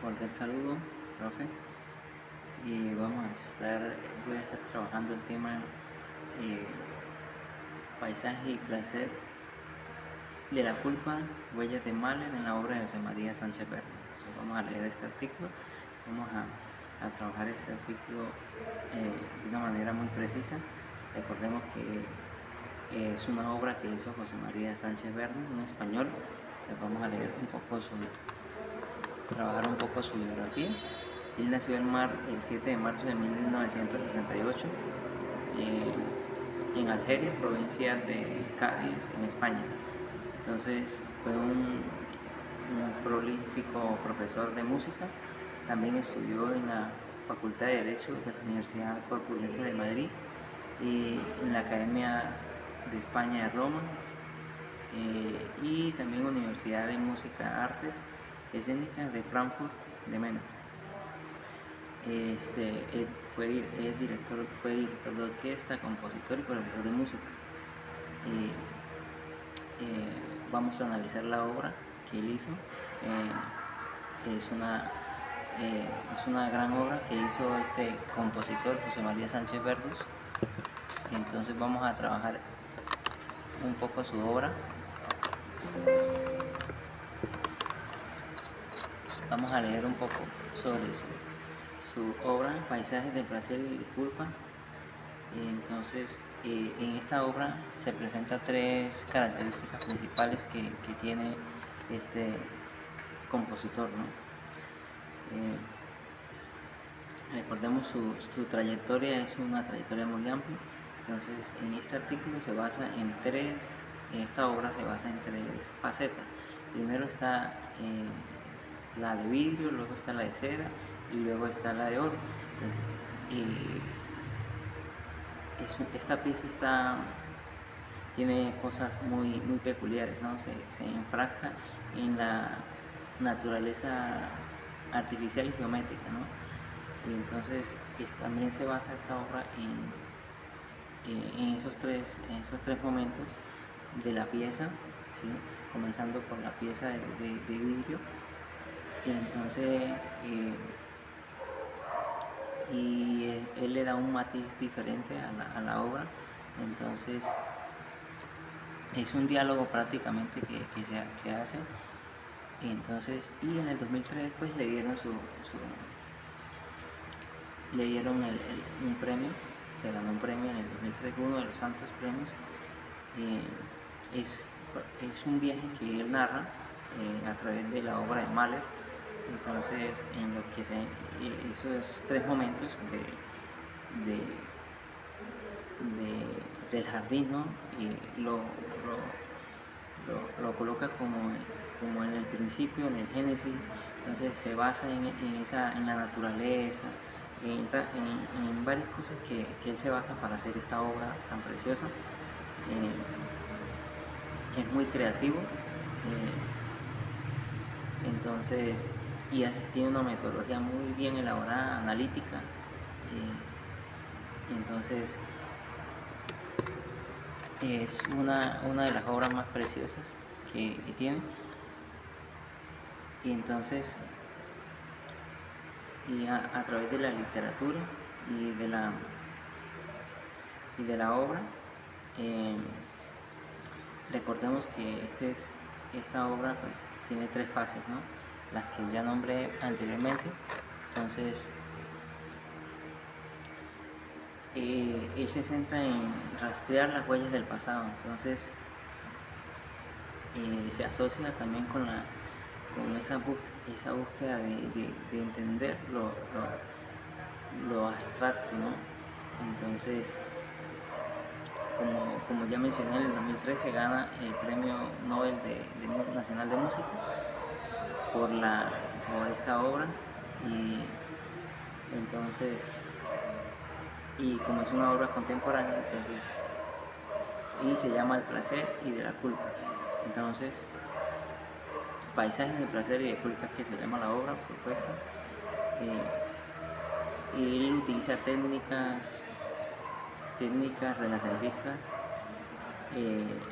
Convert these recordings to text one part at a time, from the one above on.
Cordial saludo, profe. Y voy a estar trabajando el tema eh, paisaje y placer de la culpa, huellas de Mahler en la obra de José María Sánchez Verde. Entonces vamos a leer este artículo, vamos a trabajar este artículo de una manera muy precisa. Recordemos que es una obra que hizo José María Sánchez Verde, un español. Entonces vamos a leer un poco trabajar un poco su biografía. Él nació el 7 de marzo de 1968 en Algeria, provincia de Cádiz, en España. Entonces fue un prolífico profesor de música. También estudió en la Facultad de Derecho de la Universidad Complutense de Madrid y en la Academia de España de Roma, y también Universidad de Música, Artes Escénicas de Frankfurt de Meno. Fue director de orquesta, compositor y profesor de música. Vamos a analizar la obra que él hizo. Es una gran obra que hizo este compositor José María Sánchez Verdus. Entonces vamos a trabajar un poco su obra. Vamos a leer un poco sobre su obra, Paisajes del placer y la culpa. Entonces, en esta obra se presentan tres características principales que tiene este compositor, ¿no? Recordemos su trayectoria, es una trayectoria muy amplia. Entonces, en este artículo en esta obra se basa en tres facetas. Primero está la de vidrio, luego está la de cera y luego está la de oro. Entonces, esta pieza tiene cosas muy peculiares, ¿no? Se enfrasca en la naturaleza artificial y geométrica, ¿no? Y entonces también se basa esta obra en esos tres momentos de la pieza, ¿sí? Comenzando por la pieza de vidrio. Y entonces él le da un matiz diferente a la obra. Entonces es un diálogo prácticamente que hace. Y en el 2003 pues le dieron un premio. Se ganó un premio en el 2003, uno de los tantos premios. Es un viaje que él narra a través de la obra de Mahler. Entonces, en lo que esos tres momentos del jardín, ¿no? Y lo coloca como en el principio, en el Génesis. Entonces se basa en la naturaleza, en varias cosas que él se basa para hacer esta obra tan preciosa. Es muy creativo. Entonces, tiene una metodología muy bien elaborada, analítica. Entonces, es una de las obras más preciosas que tiene. Y entonces, a través de la literatura y de la obra, recordemos que esta obra pues tiene tres fases, ¿no? Las que ya nombré anteriormente. Entonces, él se centra en rastrear las huellas del pasado. Entonces, se asocia también con esa búsqueda de entender lo abstracto, ¿no? Entonces, como ya mencioné, en el 2013 gana el Premio Nobel Nacional de Música por esta obra. Y entonces, como es una obra contemporánea, entonces, y se llama El placer y de la culpa. Entonces, Paisajes de placer y de culpa es que se llama la obra propuesta. Y él utiliza técnicas renacentistas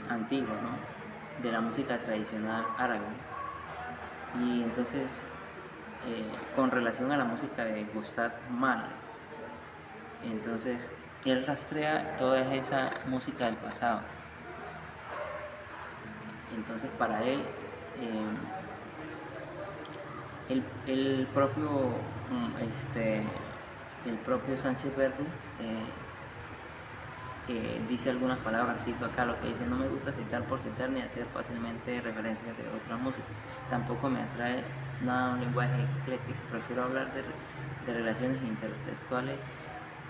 antiguas, ¿no? De la música tradicional árabe. Y entonces con relación a la música de Gustav Mahler. Entonces, él rastrea toda esa música del pasado. Entonces, para él, el propio, el propio Sánchez Verdi dice algunas palabras, cito acá lo que dice: no me gusta citar por citar ni hacer fácilmente referencias de otras músicas, tampoco me atrae nada un lenguaje ecléctico, prefiero hablar de relaciones intertextuales,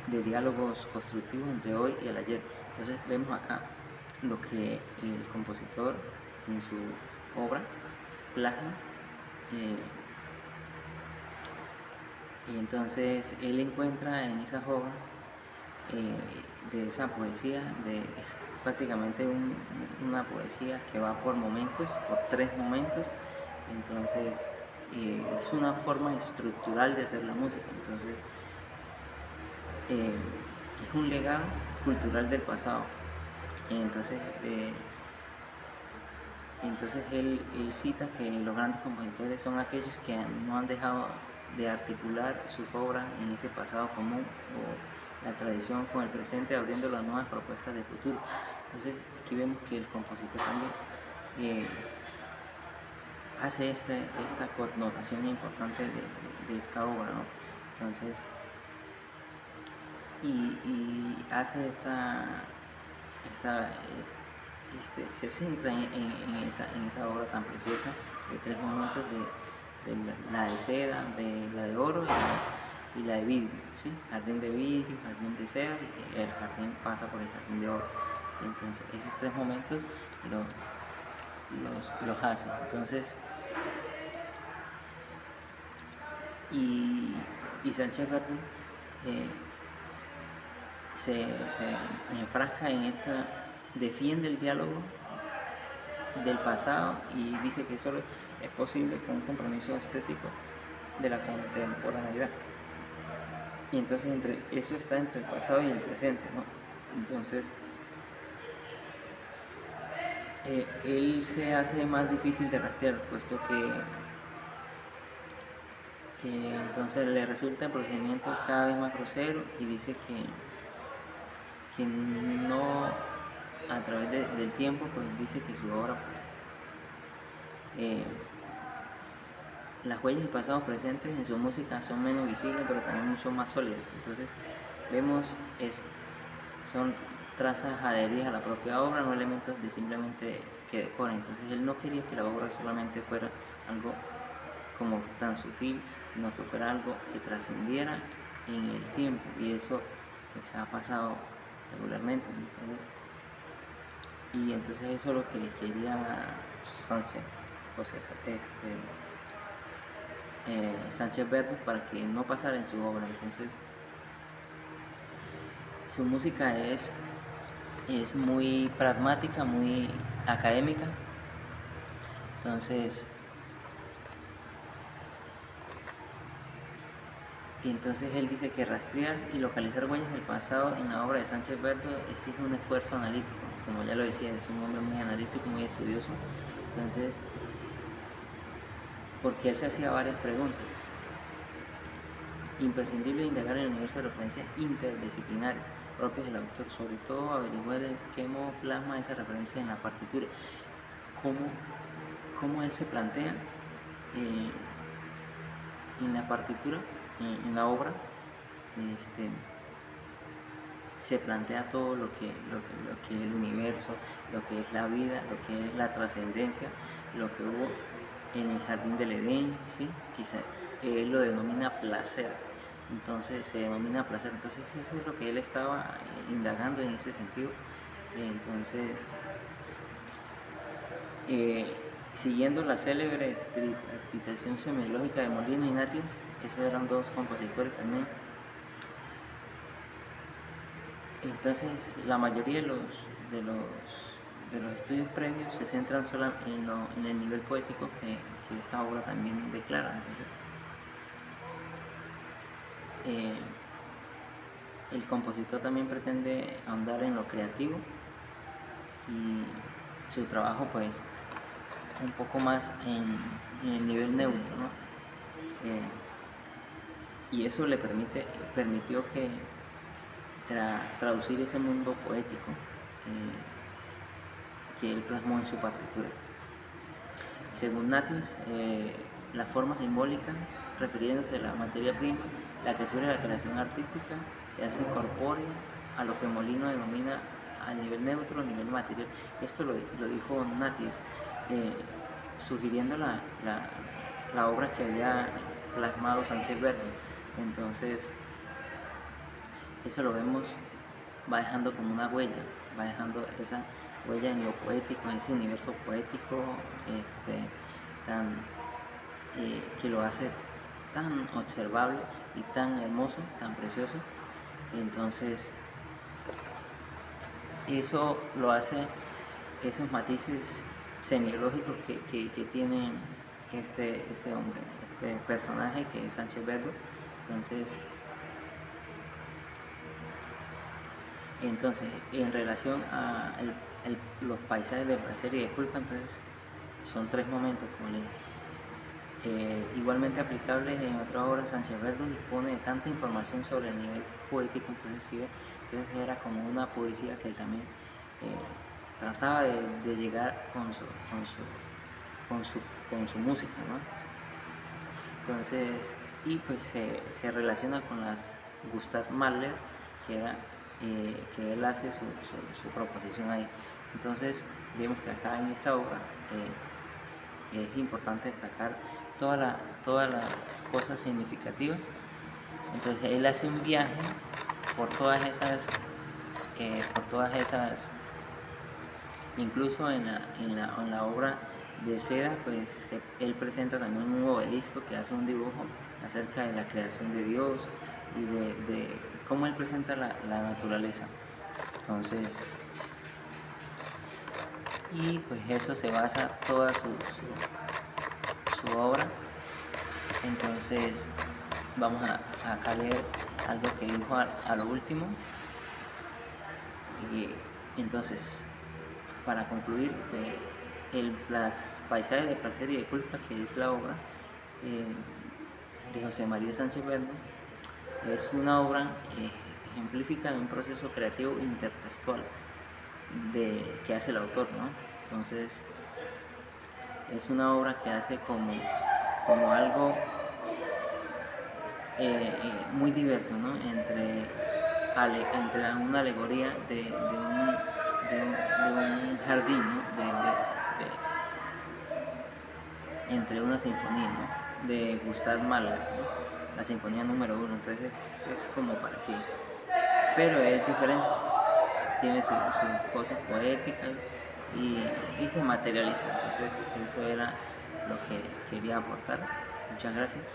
de diálogos constructivos entre hoy y el ayer. Entonces vemos acá lo que el compositor en su obra plasma, y entonces él encuentra en esas obras, de esa poesía, es prácticamente una poesía que va por momentos, por 3 momentos. Entonces es una forma estructural de hacer la música. Entonces es un legado cultural del pasado. Entonces él cita que los grandes compositores son aquellos que no han dejado de articular sus obras en ese pasado común o la tradición con el presente, abriendo las nuevas propuestas de futuro. Entonces aquí vemos que el compositor también hace esta connotación importante de esta obra, ¿no? Entonces, y hace se centra en esa obra tan preciosa de 3 momentos, de la de seda, de la de oro y la de vidrio, ¿sí? Jardín de vidrio, jardín de seda, y el jardín pasa por el jardín de oro, ¿sí? Entonces esos 3 momentos los hace. Entonces, y Sánchez Verdi se enfrasca en esta, defiende el diálogo del pasado y dice que solo es posible con un compromiso estético de la contemporaneidad. Y entonces eso está entre el pasado y el presente, ¿no? Entonces él se hace más difícil de rastrear, puesto que entonces le resulta el procedimiento cada vez más grosero, y dice que no, a través del tiempo, pues dice que su obra, pues las huellas del pasado presentes en su música son menos visibles, pero también mucho más sólidas. Entonces vemos eso, son trazas adheridas a la propia obra, no elementos de simplemente que decoren. Entonces él no quería que la obra solamente fuera algo como tan sutil, sino que fuera algo que trascendiera en el tiempo, y eso pues ha pasado regularmente. Entonces eso es lo que le quería Sánchez, pues Sánchez Verdi, para que no pasara en su obra. Entonces su música es muy pragmática, muy académica. Entonces él dice que rastrear y localizar huellas del pasado en la obra de Sánchez Verdi exige un esfuerzo analítico. Como ya lo decía, es un hombre muy analítico, muy estudioso. Entonces, porque él se hacía varias preguntas. Imprescindible indagar en el universo de referencias interdisciplinares propias del autor, sobre todo averiguar de qué modo plasma esa referencia en la partitura, cómo él se plantea en la partitura, en la obra, se plantea todo lo que es el universo, lo que es la vida, lo que es la trascendencia, lo que hubo en el jardín del Edén, ¿sí? Quizá él lo denomina placer. Entonces se denomina placer. Entonces eso es lo que él estaba indagando en ese sentido. Entonces, siguiendo la célebre tripartitación semiológica de Molina y Natius, esos eran 2 compositores también. Entonces la mayoría de los estudios previos se centran solo en el nivel poético que esta obra también declara. Entonces, el compositor también pretende ahondar en lo creativo, y su trabajo pues un poco más en el nivel neutro, ¿no? Eh, y eso le permitió que traducir ese mundo poético que él plasmó en su partitura. Según Natius, la forma simbólica, refiriéndose a la materia prima, la que surge de la creación artística, se hace corpórea a lo que Molino denomina al nivel neutro, nivel material. Esto lo dijo Natius, sugiriendo la obra que había plasmado Sánchez Berto. Entonces, eso lo vemos, va dejando como una huella, va dejando esa huella en lo poético, en ese universo poético tan, que lo hace tan observable y tan hermoso, tan precioso. Entonces, eso lo hace, esos matices semiológicos que tiene este hombre, este personaje que es Sánchez Berto. Entonces, en relación a los paisajes de placer y de culpa, entonces son tres momentos, como le igualmente aplicables en otra obra. Sánchez Berto dispone de tanta información sobre el nivel poético, entonces sí, entonces era como una poesía que él también trataba de llegar con su música, ¿no? Entonces, y pues se relaciona con las Gustav Mahler, que él hace su proposición ahí. Entonces, vemos que acá en esta obra es importante destacar todas las cosas significativas. Entonces, él hace un viaje por todas esas, incluso en la obra de Seda, pues él presenta también un obelisco que hace un dibujo acerca de la creación de Dios y de cómo él presenta la naturaleza. Entonces, y pues eso se basa toda su obra. Entonces, vamos a leer algo que dijo a lo último. Y entonces, para concluir, las paisajes de placer y de culpa, que es la obra de José María Sánchez Berdo, es una obra ejemplifica de un proceso creativo intertextual que hace el autor, ¿no? Entonces, es una obra que hace como algo muy diverso, ¿no? Entre una alegoría de un jardín, ¿no? Entre una sinfonía, ¿no? De Gustav Mahler, ¿no? La sinfonía número 1. Entonces es como parecido, pero es diferente, tiene sus cosas poéticas y se materializa. Entonces eso era lo que quería aportar. Muchas gracias.